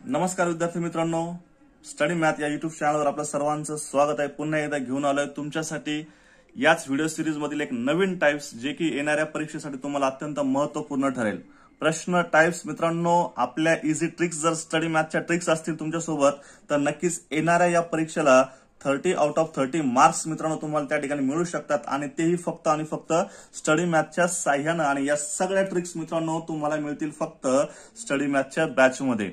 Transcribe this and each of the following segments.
नमस्कार विद्यार्थी मित्रांनो, स्टडी मॅथ या युट्यूब चॅनलवर आपलं सर्वांचं स्वागत आहे। पुन्हा एकदा घेऊन आलोय तुमच्यासाठी याच व्हिडिओ सिरीज मधील एक नवीन टाइप्स जे की येणाऱ्या परीक्षेसाठी तुम्हाला अत्यंत महत्त्वपूर्ण ठरेल। प्रश्न टाइप्स मित्रांनो, आपल्या इझी ट्रिक्स जर स्टडी मॅथच्या ट्रिक्स असतील तुमच्यासोबत तर नक्कीच येणाऱ्या या परीक्षेला 30 आउट ऑफ 30 मार्क्स मित्रांनो तुम्हाला त्या ठिकाणी मिळू शकतात आणि तेही फक्त आणि फक्त स्टडी मॅथच्या साह्याने। आणि या सगळ्या ट्रिक्स मित्रांनो तुम्हाला मिळतील फक्त स्टडी मॅथच्या बॅचमध्ये।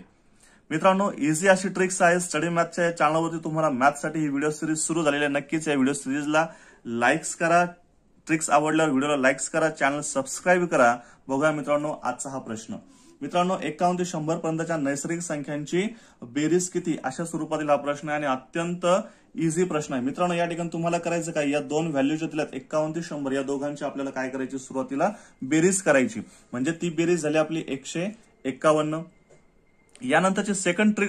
मित्रांनो, इझी अशी ट्रिक्स आहे स्टडी मॅथच्या या चॅनलवरती तुम्हाला मॅथसाठी ही व्हिडिओ सिरीज सुरू झालेली आहे। नक्कीच या व्हिडिओ सिरीजला लाईक्स करा, ट्रिक्स आवडल्यावर व्हिडिओला लाईक्स करा, चॅनल सबस्क्राईब करा। बघूया मित्रांनो आजचा हा प्रश्न। मित्रांनो, 51 ते 100 पर्यंतच्या नैसर्गिक संख्यांची बेरीज किती अशा स्वरूपातील हा प्रश्न आहे आणि अत्यंत इझी प्रश्न आहे। मित्रांनो, या ठिकाणी तुम्हाला करायचं काय, या दोन व्हॅल्यू ज्या दिल्यात 51 ते 100 या दोघांची आपल्याला काय करायची, सुरुवातीला बेरीज करायची। म्हणजे ती बेरीज झाली आपली 151। यानंतरची सेकंड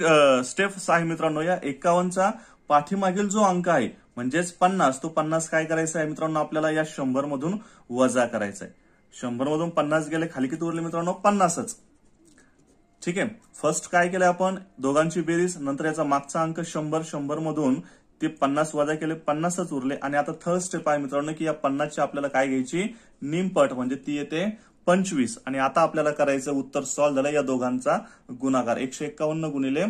स्टेप आहे मित्रांनो, या 51चा पाठीमागील जो अंक आहे म्हणजेच 50, तो 50 काय करायचा आहे मित्रांनो, आपल्याला या 100 मधून वजा करायचा आहे। 100 मधून 50 गेले, खाली किती उरले मित्रांनो, 50च। ठीक आहे, फर्स्ट काय केलं आपण, दोघांची बेरीज, नंतर याचा मागचा अंक 100, 100 मधून ते 50 वजा केले, 50च उरले। आणि आता थर्ड स्टेप आहे मित्रांनो की या 50ची आपल्याला काय घ्यायची, निमपट, म्हणजे ती येते 25। आणि आता आपल्याला करायचं, उत्तर सॉल्व्ह झालं, या दोघांचा गुणाकार 151 गुणिले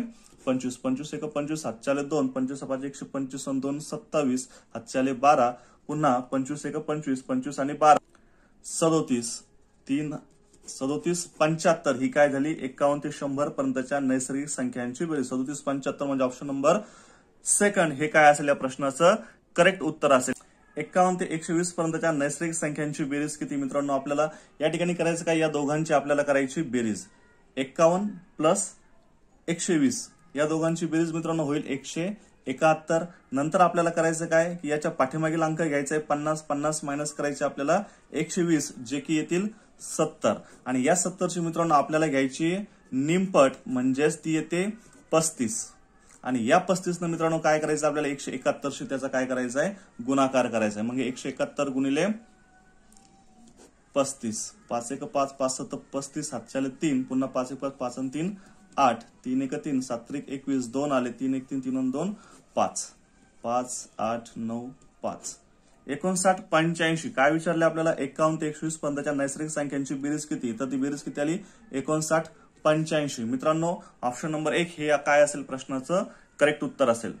25, 25 एक 25, हातच्याले 2, 25 5 125 आणि 2 27, हातच्याले 12, पुन्हा 25 एक 25, 25 आणि 12 37, 3 37 75। ही काय झाली, 51 ते 100 पर्यंतच्या नैसर्गिक संख्यांची बेरीज। 37 75 म्हणजे ऑप्शन नंबर सेकंड हे काय असेल या प्रश्नाचं करेक्ट उत्तर असेल। 51 ते 120 पर्यंतच्या नैसर्गिक संख्यांची बेरीज किती मित्रांनो, आपल्याला या ठिकाणी करायचं काय, या दोघांची आपल्याला करायची बेरीज। 51 प्लस 120 या दोघांची बेरीज मित्रांनो होईल 171। नंतर आपल्याला करायचं काय की याच्या पाठीमागील अंक घ्यायचा आहे 50, 50 मायनस करायचे आपल्याला 120 जे की येतील 70। आणि या 70ची मित्रांनो आपल्याला घ्यायची निमपट, म्हणजेच ती येते 35। आणि या 35 न मित्रांनो काय करायचं, आपल्याला 171शी त्याचा काय करायचा आहे, गुणाकार करायचा आहे। मग 171 गुणिले 35, 5 एक 5, 5 7 35, हातच्याले 3, पुन्हा 5 एक 5, 5 आणि 3 8, 3 एक 3, 7 एक 21, 2 आले, 3 एक 3, 3 आणि 2 5, 5 8 9 5, 59 85। काय विचारले आपल्याला, 51 ते 120 पर्यंतच्या नैसर्गिक संख्यांची बेरीज किती, तर ती बेरीज किती आली, 59 85। मित्रांनो, ऑप्शन नंबर 1 हे काय असेल प्रश्नाचं करेक्ट उत्तर असेल।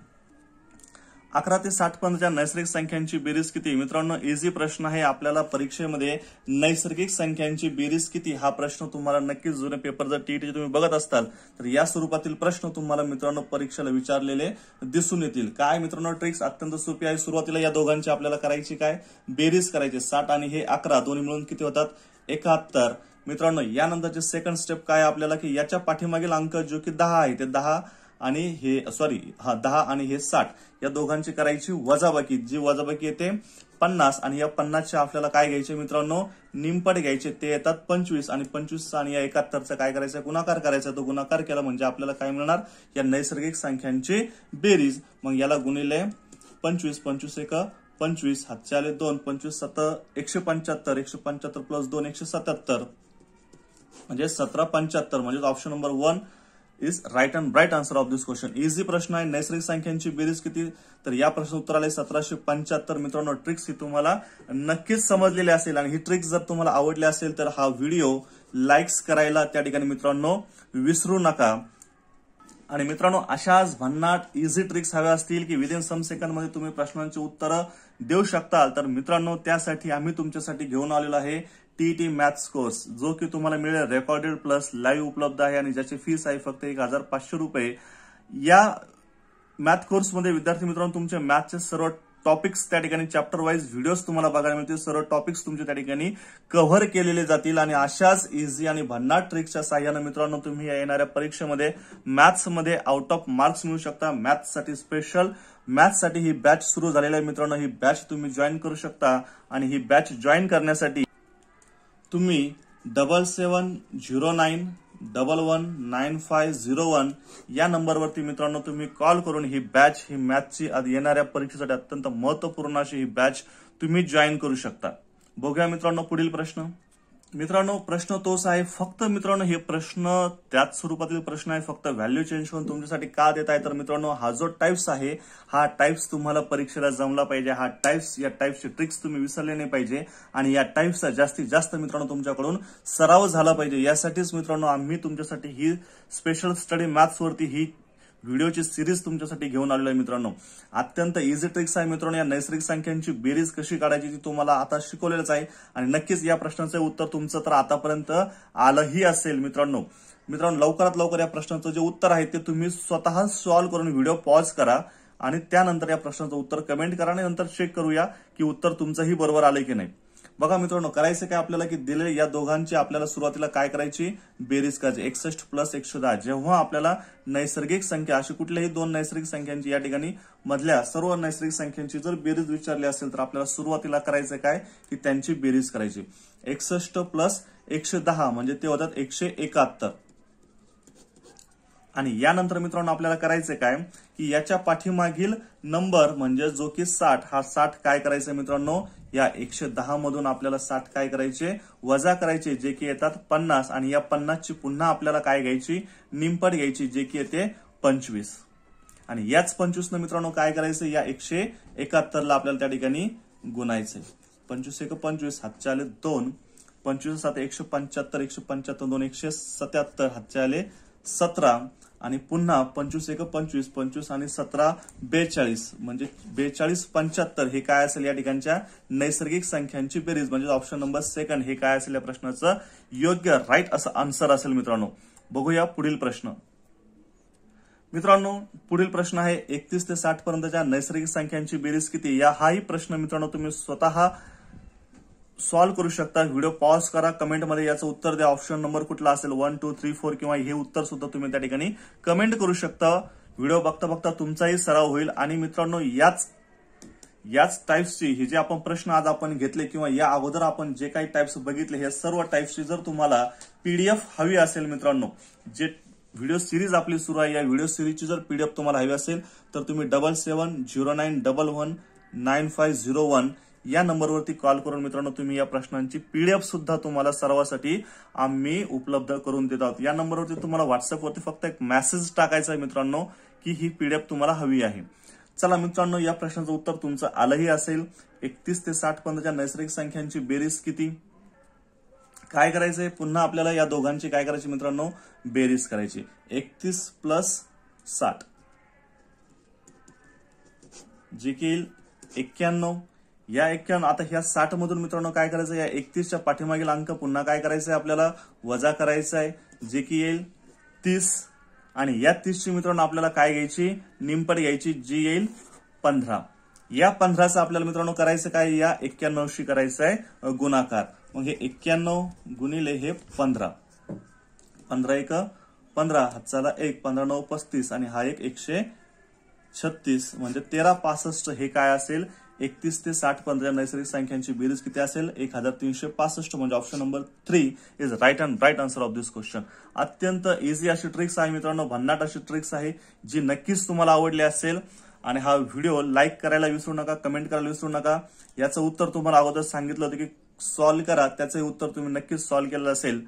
11 ते 60 पर्यंतच्या नैसर्गिक संख्यांची बेरीज किती, मित्रांनो इझी प्रश्न आहे। आपल्याला परीक्षेमध्ये नैसर्गिक संख्यांची बेरीज किती हा प्रश्न तुम्हाला नक्कीच जुने पेपर जर टीईटीचे तुम्ही बघत असताल तर या स्वरूपातील प्रश्न तुम्हाला मित्रांनो परीक्षेला विचारलेले दिसून येतील। काय मित्रांनो, ट्रिक्स अत्यंत सोपी आहे। सुरुवातीला या दोघांची आपल्याला करायची काय, बेरीज करायची। 60 आणि हे 11 दोन्ही मिळून किती होतात, 71। मित्रांनो, यानंतरचे सेकंड स्टेप काय आपल्याला की याच्या पाठीमागील अंक जो की 10 आहे ते 10 आणि हे 10 आणि हे 60 या दोघांची करायची वजाबाकी, जी वजाबाकी येते 50। आणि या 50च्या आपल्याला काय घ्यायचे मित्रांनो, निमपट घ्यायचे, ते येतात 25। आणि 25 आणि या 71चा काय करायचा, गुणाकार करायचा। तो गुणाकार केला म्हणजे आपल्याला काय मिळणार, या नैसर्गिक संख्यांची बेरीज। मग याला गुणिले 25, 25 एक 25, हातच्याले 2, 25 7 175, 175 प्लस 2 177 म्हणजे 1775। म्हणजे option number 1 is right and right answer of this question. Easy प्रश्न आहे। नैसर्गिक संख्यांची बेरीज किती, तर या प्रश्न उत्तराला 1775। मित्रांनो, ट्रिक्स ही तुम्हाला नक्कीच समजलेली असेल आणि ही ट्रिक्स जर तुम्हाला आवडली असेल तर हा व्हिडिओ लाईक्स करायला त्या ठिकाणी मित्रांनो विसरू नका। आणि मित्रांनो, अशाच भन्नाट इझी ट्रिक्स हव्या असतील की विदिन सम सेकंड मध्ये तुम्ही प्रश्नांची उत्तरं देऊ शकताल तर मित्रांनो त्यासाठी आम्ही तुमच्यासाठी घेऊन आलेलो आहे टीईटी मॅथ्स कोर्स, जो की तुम्हाला मिळेल रेकॉर्डेड प्लस लाईव्ह उपलब्ध आहे आणि ज्याची फीस आहे फक्त 1500 रुपये। या मॅथ कोर्समध्ये विद्यार्थी मित्रांनो तुमचे मॅथचे सर्व टॉपिक्स त्या ठिकाणी चॅप्टर वाईज व्हिडिओज तुम्हाला बघायला मिळतील। सर्व टॉपिक्स तुमचे त्या ठिकाणी कव्हर केलेले जातील आणि अशाच इझी आणि भन्नाट ट्रिक्सच्या साह्याने मित्रांनो तुम्ही या येणाऱ्या परीक्षेमध्ये मॅथ्समध्ये आउट ऑफ मार्क्स मिळू शकता। मॅथ्ससाठी स्पेशल मॅथ्ससाठी ही बॅच सुरू झालेली आहे मित्रांनो। ही बॅच तुम्ही जॉईन करू शकता आणि ही बॅच जॉईन करण्यासाठी तुम्ही 7709119501 या नंबरवरती मित्रांनो तुम्ही कॉल करून ही बॅच, ही मॅथची येणाऱ्या परीक्षेसाठी अत्यंत महत्त्वपूर्ण अशी ही बॅच तुम्ही जॉईन करू शकता। बघूया मित्रांनो पुढील प्रश्न। मित्रांनो प्रश्न तोच आहे, फक्त मित्रांनो हे प्रश्न त्याच स्वरूपातील प्रश्न आहे, फक्त व्हॅल्यू चेंज करून तुमच्यासाठी का देत आहे तर मित्रांनो हा जो टाइप्स आहे हा टाइप्स तुम्हाला परीक्षेला जमला पाहिजे, हा टाइप्स या टाइप्सचे ट्रिक्स तुम्ही विसरले नाही पाहिजे आणि या टाइप्सचा जास्तीत जास्त मित्रांनो तुमच्याकडून सराव झाला पाहिजे. यासाठीच मित्रांनो आम्ही तुमच्यासाठी ही स्पेशल स्टडी मॅथ्स वरती ही व्हिडिओची सिरीज तुमच्यासाठी घेऊन आलेलो आहे. मित्रांनो अत्यंत इझी ट्रिक्स आहे मित्रांनो, या नैसर्गिक संख्यांची बेरीज कशी काढायची ती तुम्हाला आता शिकवलेलंच आहे आणि नक्कीच या प्रश्नाचं उत्तर तुमचं तर आतापर्यंत आलंही असेल. मित्रांनो लवकरात लवकर या प्रश्नाचं जे उत्तर आहे ते तुम्ही स्वतः सॉल्व्ह करून व्हिडिओ पॉज करा आणि त्यानंतर या प्रश्नाचं उत्तर कमेंट करा आणि नंतर चेक करूया की उत्तर तुमचंही बरोबर आलंय की नाही. बघा मित्रांनो करायचं काय आपल्याला की दिलेल्या या दोघांची आपल्याला सुरुवातीला काय करायची, बेरीज करायची. 61 प्लस 110. जेव्हा आपल्याला नैसर्गिक संख्या अशी कुठल्याही दोन नैसर्गिक संख्यांची या ठिकाणी मधल्या सर्व नैसर्गिक संख्यांची जर बेरीज विचारली असेल तर आपल्याला सुरुवातीला करायचं काय की त्यांची बेरीज करायची. 61 प्लस 110 म्हणजे ते होतात 171. आणि यानंतर मित्रांनो आपल्याला करायचं काय की याच्या पाठीमागील नंबर म्हणजे जो की 60, हा 60 काय करायचं मित्रांनो, या 110 मधून आपल्याला 60 काय करायचे, वजा करायचे, जे की येतात 50 आणि या 50 ची पुन्हा आपल्याला काय घ्यायची, निमपट घ्यायची, जे की येते 25. आणि याच 25 न मित्रांनो काय करायचं, या 171 ला आपल्याला त्या ठिकाणी गुणायचे. 25 1 25, हातचे आले 2, 25 7 175, 175 2 177, हातचे आले 17 आणि पुन्हा 25 1 25, 25 आणि 17 42 म्हणजे 42 75 हे काय असेल या ठिकाणच्या नैसर्गिक संख्यांची बेरीज म्हणजे ऑप्शन नंबर 2 हे काय असेल या प्रश्नाचं योग्य राईट असं आन्सर असेल. मित्रांनो बघूया पुढील प्रश्न. मित्रांनो पुढील प्रश्न आहे 31 ते 60 पर्यंतच्या नैसर्गिक संख्यांची बेरीज किती. हाही प्रश्न मित्रांनो तुम्ही स्वतः सॉल्व्ह करू शकता. व्हिडिओ पॉज करा, कमेंटमध्ये याचं उत्तर द्या. ऑप्शन नंबर कुठला असेल 1 2 3 4 किंवा हे उत्तर सुद्धा तुम्ही त्या ठिकाणी कमेंट करू शकता. व्हिडिओ बघता बघता तुमचाही सराव होईल. आणि मित्रांनो याच टाइप्सची हे जे आपण प्रश्न आज आपण घेतले किंवा या अगोदर आपण जे काही टाइप्स बघितले हे सर्व टाइप्सची जर तुम्हाला पीडीएफ हवी असेल मित्रांनो, जे व्हिडिओ सिरीज आपली सुरू आहे या व्हिडिओ सिरीजची जर पीडीएफ तुम्हाला हवी असेल तर तुम्ही 7709119501 या नंबरवरती कॉल करून मित्रांनो तुम्ही या प्रश्नांची पीडीएफ सुद्धा तुम्हाला सर्वांसाठी आम्ही उपलब्ध करून देत आहोत. या नंबरवरती तुम्हाला व्हॉट्सअपवरती फक्त एक मेसेज टाकायचा आहे मित्रांनो की ही पीडीएफ तुम्हाला हवी आहे. चला मित्रांनो या प्रश्नाचं उत्तर तुमचं आलंही असेल. 31 ते 60 पर्यंतच्या नैसर्गिक संख्यांची बेरीज किती. काय करायचंय, पुन्हा आपल्याला या दोघांची काय करायची मित्रांनो, बेरीज करायची. 31 प्लस 60 जे की 91. या 91 आता ह्या 60 मधून मित्रांनो काय करायचं, या 31च्या पाठीमागील अंक पुन्हा काय करायचंय आपल्याला, वजा करायचा आहे, जे की येईल 30. आणि या 30ची मित्रांनो आपल्याला काय घ्यायची, निमपट घ्यायची, जी येईल 15. या 15चं आपल्याला मित्रांनो करायचं काय, या 91शी करायचं आहे गुणाकार. मग हे 91 गुणिले हे 15, 15 1 15, हातचाला 1, 15 9 35 आणि हा एक 136 म्हणजे 13 65. हे काय असेल, 31 ते 60 पर्यंत नैसर्गिक संख्यांची बेरीज किती असेल, 1365. म्हणजे option number 3 is right answer of this question. अत्यंत इझी अशी ट्रिक्स आहे मित्रांनो, भन्नाट अशी ट्रिक्स आहे जी नक्कीच तुम्हाला आवडली असेल. आणि हा व्हिडिओ लाईक करायला विसरू नका, कमेंट करायला विसरू नका. याचं उत्तर तुम्हाला अगोदर सांगितलं होतं की सॉल्व्ह करा, त्याचं उत्तर तुम्ही नक्कीच सॉल्व्ह केलेलं असेल.